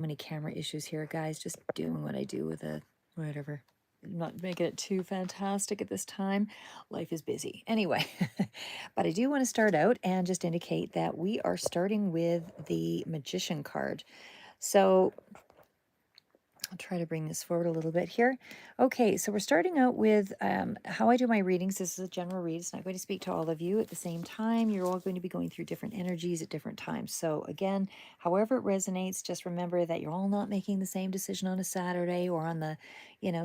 Many camera issues here, guys. Just doing what I do with a whatever. I'm not making it too fantastic at this time. Life is busy. Anyway, but I do want to start out and just indicate that we are starting with the Magician card. So I'll try to bring this forward a little bit here. Okay, so we're starting out with how I do my readings. This is a general read. It's not going to speak to all of you at the same time. You're all going to be going through different energies at different times. So again, however it resonates, just remember that you're all not making the same decision on a Saturday or on the,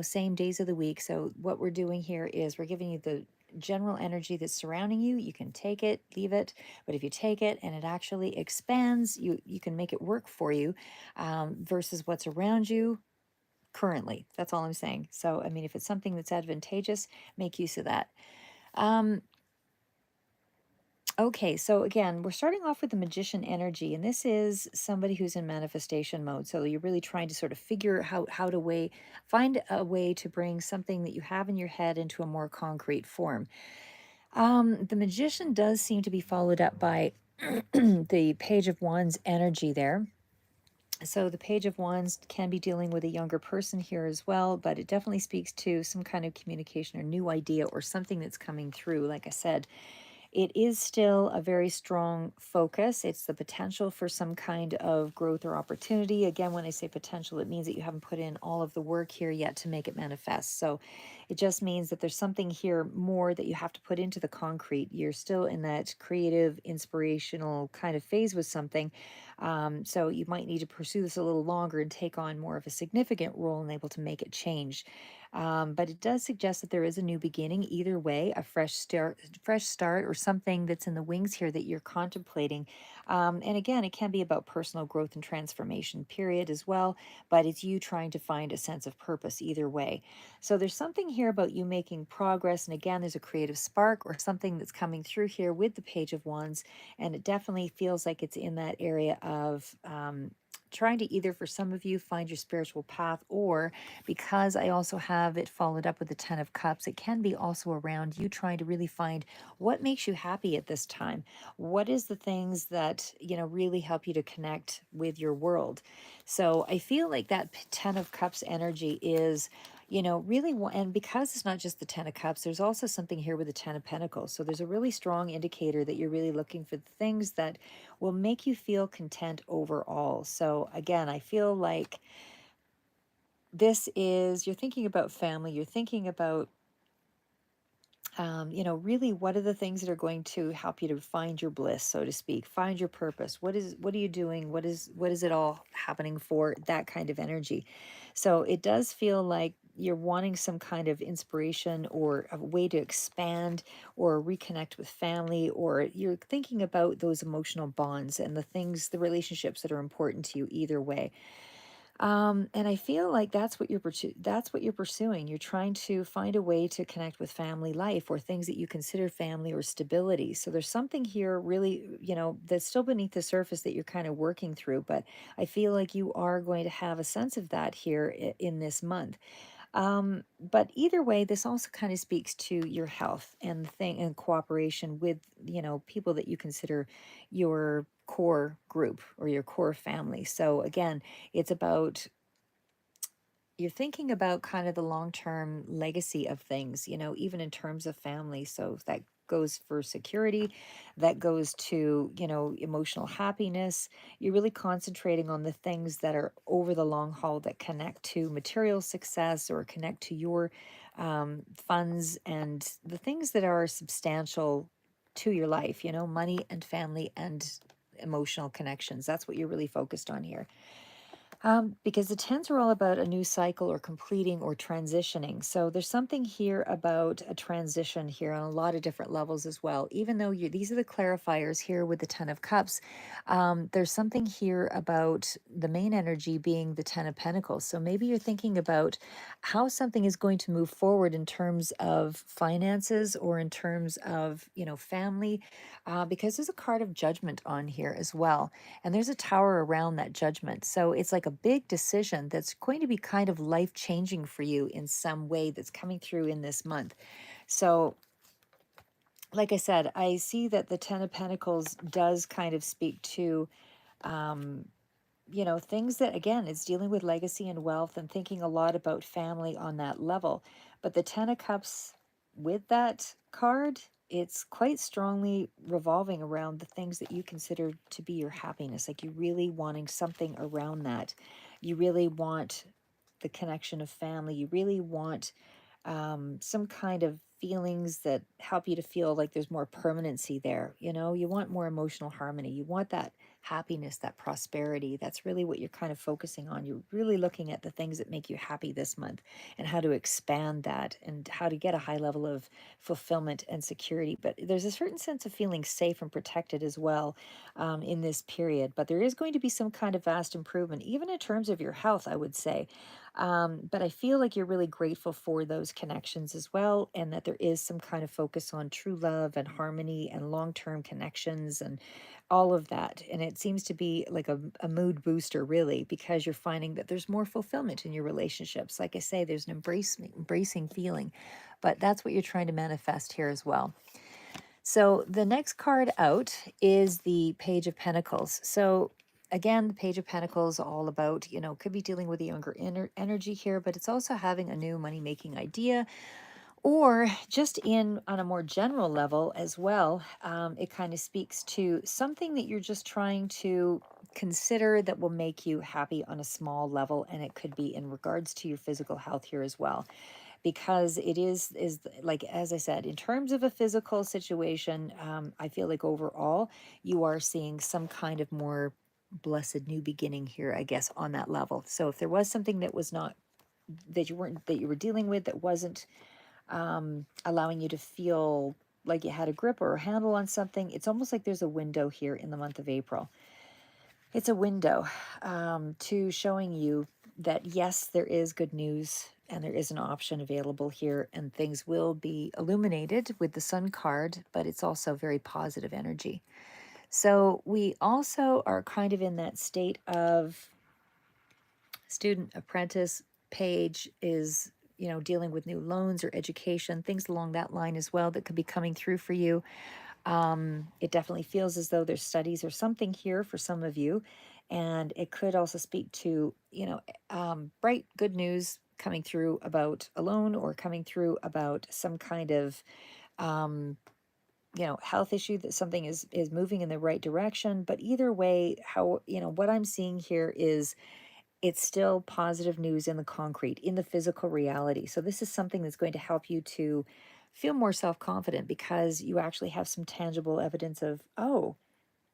same days of the week. So what we're doing here is we're giving you the general energy that's surrounding you. You can take it, leave it, but if you take it and it actually expands, you can make it work for you versus what's around you currently. That's all I'm saying. So, I mean, if it's something that's advantageous, make use of that. Um, okay, so again, we're starting off with the magician energy, and this is somebody who's in manifestation mode. So you're really trying to sort of figure how to find a way to bring something that you have in your head into a more concrete form. The magician does seem to be followed up by the Page of Wands energy there. So the Page of Wands can be dealing with a younger person here as well, but it definitely speaks to some kind of communication or new idea or something that's coming through. Like I said, it is still a very strong focus. It's the potential for some kind of growth or opportunity. Again, when I say potential, it means that you haven't put in all of the work here yet to make it manifest. So it just means that there's something here more that you have to put into the concrete. You're still in that creative, inspirational kind of phase with something. So you might need to pursue this a little longer and take on more of a significant role and able to make it change. But it does suggest that there is a new beginning either way, a fresh start, or something that's in the wings here that you're contemplating. And again, it can be about personal growth and transformation, period, as well. But it's you trying to find a sense of purpose either way. So there's something here about you making progress. And again, there's a creative spark or something that's coming through here with the Page of Wands. And it definitely feels like it's in that area of trying to either, for some of you, find your spiritual path, or because I also have it followed up with the Ten of Cups, it can be also around you trying to really find what makes you happy at this time. What is the things that, really help you to connect with your world? So I feel like that Ten of Cups energy is really, and because it's not just the Ten of Cups, there's also something here with the Ten of Pentacles. So there's a really strong indicator that you're really looking for the things that will make you feel content overall. So again, I feel like you're thinking about family, you're thinking about really what are the things that are going to help you to find your bliss, so to speak, find your purpose. What are you doing? What is it all happening for? That kind of energy. So it does feel like you're wanting some kind of inspiration or a way to expand or reconnect with family, or you're thinking about those emotional bonds and the relationships that are important to you either way. And I feel like that's what you're pursuing. You're trying to find a way to connect with family life or things that you consider family or stability. So there's something here really, that's still beneath the surface that you're kind of working through. But I feel like you are going to have a sense of that here in this month. But either way, this also kind of speaks to your health and the thing and cooperation with, people that you consider your core group or your core family. So again, it's about you're thinking about kind of the long-term legacy of things, even in terms of family. So that goes for security, that goes to, emotional happiness. You're really concentrating on the things that are over the long haul that connect to material success or connect to your funds and the things that are substantial to your life, money and family and emotional connections. That's what you're really focused on here. Because the tens are all about a new cycle or completing or transitioning. So there's something here about a transition here on a lot of different levels as well. Even though these are the clarifiers here with the Ten of Cups, there's something here about the main energy being the Ten of Pentacles. So maybe you're thinking about how something is going to move forward in terms of finances or in terms of, family, because there's a card of judgment on here as well. And there's a tower around that judgment. So it's like a big decision that's going to be kind of life changing for you in some way that's coming through in this month. So, like I said, I see that the Ten of Pentacles does kind of speak to things that, again, it's dealing with legacy and wealth and thinking a lot about family on that level. But the 10 of cups with that card, it's quite strongly revolving around the things that you consider to be your happiness, like you really wanting something around that. You really want the connection of family. You really want some kind of feelings that help you to feel like there's more permanency there. You want more emotional harmony. You want that happiness, that prosperity. That's really what you're kind of focusing on. You're really looking at the things that make you happy this month and how to expand that and how to get a high level of fulfillment and security. But there's a certain sense of feeling safe and protected as well in this period. But there is going to be some kind of vast improvement, even in terms of your health, I would say. But I feel like you're really grateful for those connections as well, and that there is some kind of focus on true love and harmony and long term connections and all of that. And it seems to be like a mood booster, really, because you're finding that there's more fulfillment in your relationships. Like I say, there's an embracing feeling, but that's what you're trying to manifest here as well. So the next card out is the Page of Pentacles. So again, the Page of Pentacles all about, could be dealing with a younger energy here, but it's also having a new money making idea, or just in on a more general level as well. It kind of speaks to something that you're just trying to consider that will make you happy on a small level, and it could be in regards to your physical health here as well, because it is like, as I said, in terms of a physical situation, I feel like overall you are seeing some kind of more blessed new beginning here, I guess, on that level. So if there was something that was not, that you were dealing with, that wasn't allowing you to feel like you had a grip or a handle on something, it's almost like there's a window here in the month of April. It's a window to showing you that, yes, there is good news and there is an option available here, and things will be illuminated with the Sun card, but it's also very positive energy. So we also are kind of in that state of student apprentice. Page is, dealing with new loans or education, things along that line as well that could be coming through for you. It definitely feels as though there's studies or something here for some of you. And it could also speak to, bright, good news coming through about a loan, or coming through about some kind of, um, health issue, that something is moving in the right direction. But either way, how, what I'm seeing here is it's still positive news in the concrete, in the physical reality. So this is something that's going to help you to feel more self-confident, because you actually have some tangible evidence of, oh,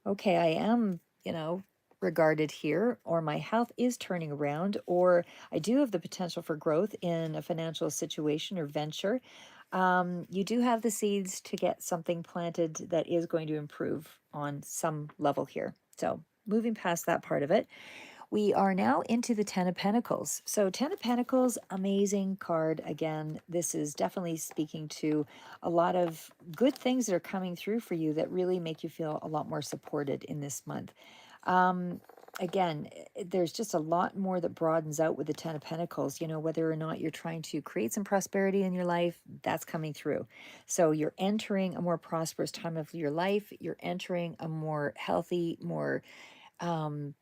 okay, I am, regarded here, or my health is turning around, or I do have the potential for growth in a financial situation or venture. You do have the seeds to get something planted that is going to improve on some level here. So moving past that part of it, we are now into the Ten of Pentacles. So, Ten of Pentacles, amazing card. Again, this is definitely speaking to a lot of good things that are coming through for you that really make you feel a lot more supported in this month. Um, Again, there's just a lot more that broadens out with the Ten of Pentacles. Whether or not you're trying to create some prosperity in your life, that's coming through. So, you're entering a more prosperous time of your life. You're entering a more healthy, more um,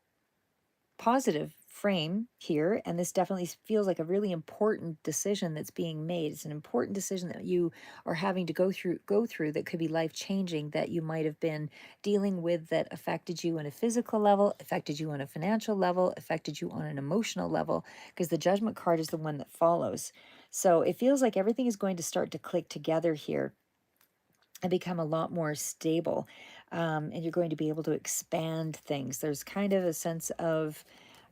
positive frame here, and this definitely feels like a really important decision that's being made. It's an important decision that you are having to go through that could be life changing, that you might have been dealing with, that affected you on a physical level, affected you on a financial level, affected you on an emotional level, because the Judgment card is the one that follows. So it feels like everything is going to start to click together here and become a lot more stable. And you're going to be able to expand things. There's kind of a sense of,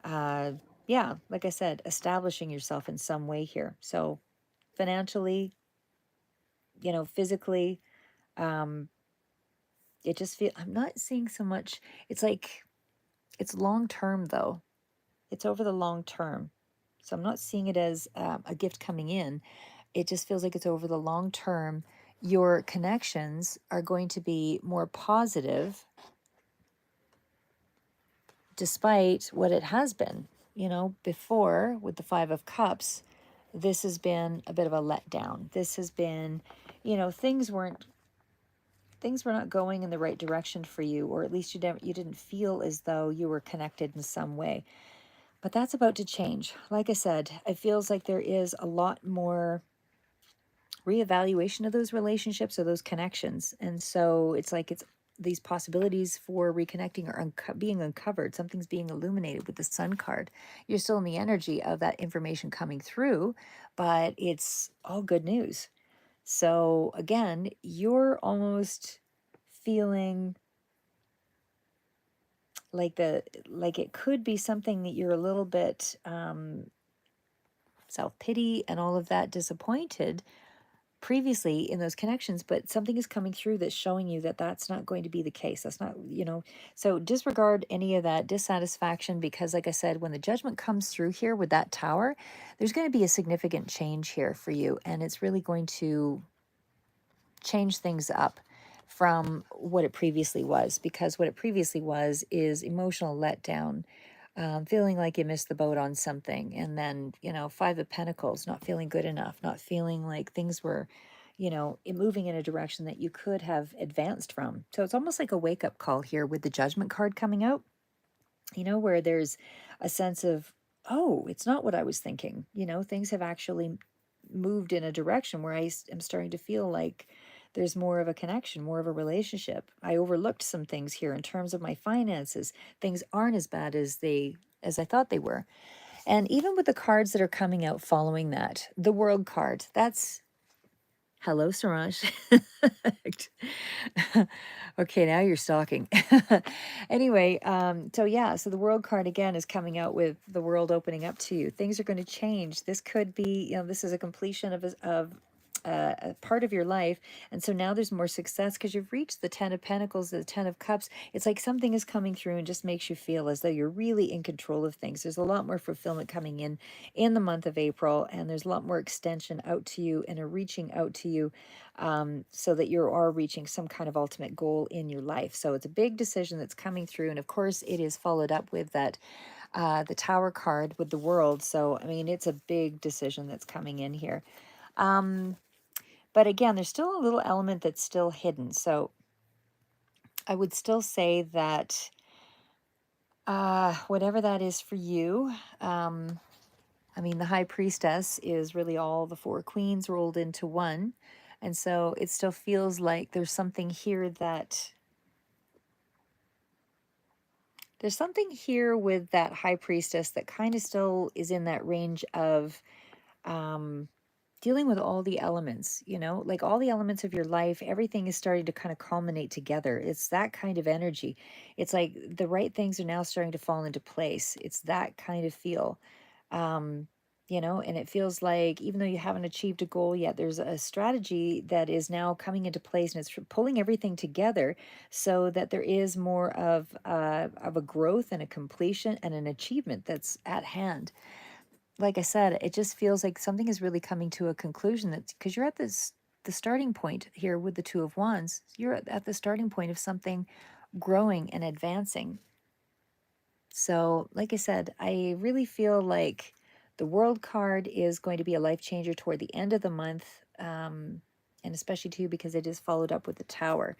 uh, yeah, like I said, establishing yourself in some way here. So financially, physically, um, it just feel I'm not seeing so much. It's like it's long term though. It's over the long term. So I'm not seeing it as a gift coming in. It just feels like it's over the long term. Your connections are going to be more positive, despite what it has been. Before with the Five of Cups, this has been a bit of a letdown. This has been, things weren't things were not going in the right direction for you, or at least you didn't feel as though you were connected in some way. But that's about to change. Like I said, it feels like there is a lot more reevaluation of those relationships or those connections. And so it's like it's these possibilities for reconnecting are being uncovered. Something's being illuminated with the sun card. You're still in the energy of that information coming through, but it's all good news. So again, you're almost feeling like it could be something that you're a little bit self-pity and all of that, disappointed previously in those connections, but something is coming through that's showing you that that's not going to be the case. That's not, so disregard any of that dissatisfaction, because like I said, when the judgment comes through here with that tower, there's going to be a significant change here for you, and it's really going to change things up from what it previously was, because what it previously was is emotional letdown, feeling like you missed the boat on something. And then, Five of Pentacles, not feeling good enough, not feeling like things were, moving in a direction that you could have advanced from. So it's almost like a wake up call here with the Judgment card coming out, where there's a sense of, oh, it's not what I was thinking. Things have actually moved in a direction where am starting to feel like there's more of a connection, more of a relationship. I overlooked some things here in terms of my finances. Things aren't as bad as I thought they were. And even with the cards that are coming out following that, the World card, that's hello, Saranj. Okay, now you're stalking. Anyway, so yeah, so the World card again is coming out with the world opening up to you. Things are going to change. This could be, this is a completion of a part of your life. And so now there's more success because you've reached the 10 of Pentacles, the 10 of Cups. It's like something is coming through and just makes you feel as though you're really in control of things. There's a lot more fulfillment coming in the month of April, and there's a lot more extension out to you and a reaching out to you, so that you are reaching some kind of ultimate goal in your life. So it's a big decision that's coming through. And of course, it is followed up with that the Tower card with the World. So, I mean, it's a big decision that's coming in here. But again, there's still a little element that's still hidden. So I would still say that whatever that is for you, I mean, the High Priestess is really all the four queens rolled into one. And so it still feels like there's something here with that High Priestess that kind of still is in that range of um, dealing with all the elements, like all the elements of your life. Everything is starting to kind of culminate together. It's that kind of energy. It's like the right things are now starting to fall into place. It's that kind of feel. um and it feels like even though you haven't achieved a goal yet, there's a strategy that is now coming into place, and it's pulling everything together so that there is more of a growth and a completion and an achievement that's at hand. Like I said, it just feels like something is really coming to a conclusion, that's because you're at the starting point here with the Two of Wands. You're at the starting point of something growing and advancing. So, like I said, I really feel like the World card is going to be a life changer toward the end of the month, and especially too because it is followed up with the Tower.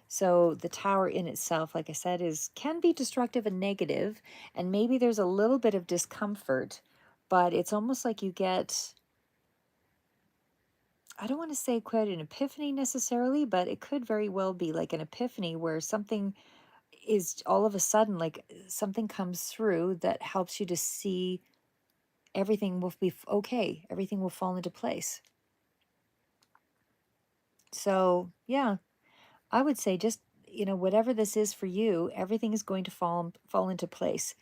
So the Tower in itself, like I said, can be destructive and negative, and maybe there's a little bit of discomfort, but it's almost like you get, I don't want to say quite an epiphany necessarily, but it could very well be like an epiphany where something is all of a sudden, like something comes through that helps you to see everything will be okay. Everything will fall into place. So yeah, I would say just, whatever this is for you, everything is going to fall into place.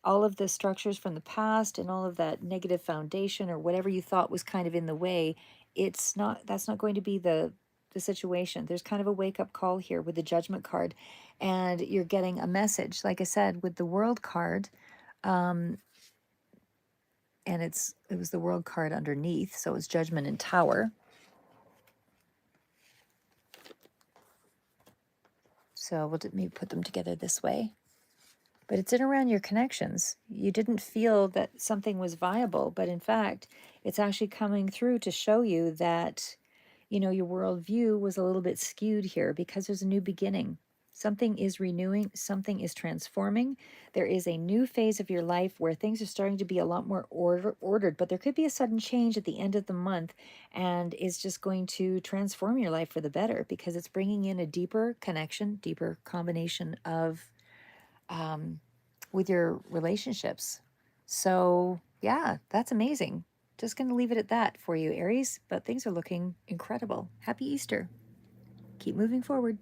All of the structures from the past and all of that negative foundation or whatever you thought was kind of in the way, that's not going to be the situation. There's kind of a wake up call here with the Judgment card, and you're getting a message. Like I said, with the World card, um, and it was the World card underneath, so it's Judgment and Tower. So we'll maybe put them together this way. But it's in around your connections. You didn't feel that something was viable, but in fact, it's actually coming through to show you that your worldview was a little bit skewed here because there's a new beginning. Something is renewing, something is transforming. There is a new phase of your life where things are starting to be a lot more ordered, but there could be a sudden change at the end of the month, and it's just going to transform your life for the better because it's bringing in a deeper connection, deeper combination of um, with your relationships. So, yeah, that's amazing. Just going to leave it at that for you, Aries, but things are looking incredible. Happy Easter. Keep moving forward.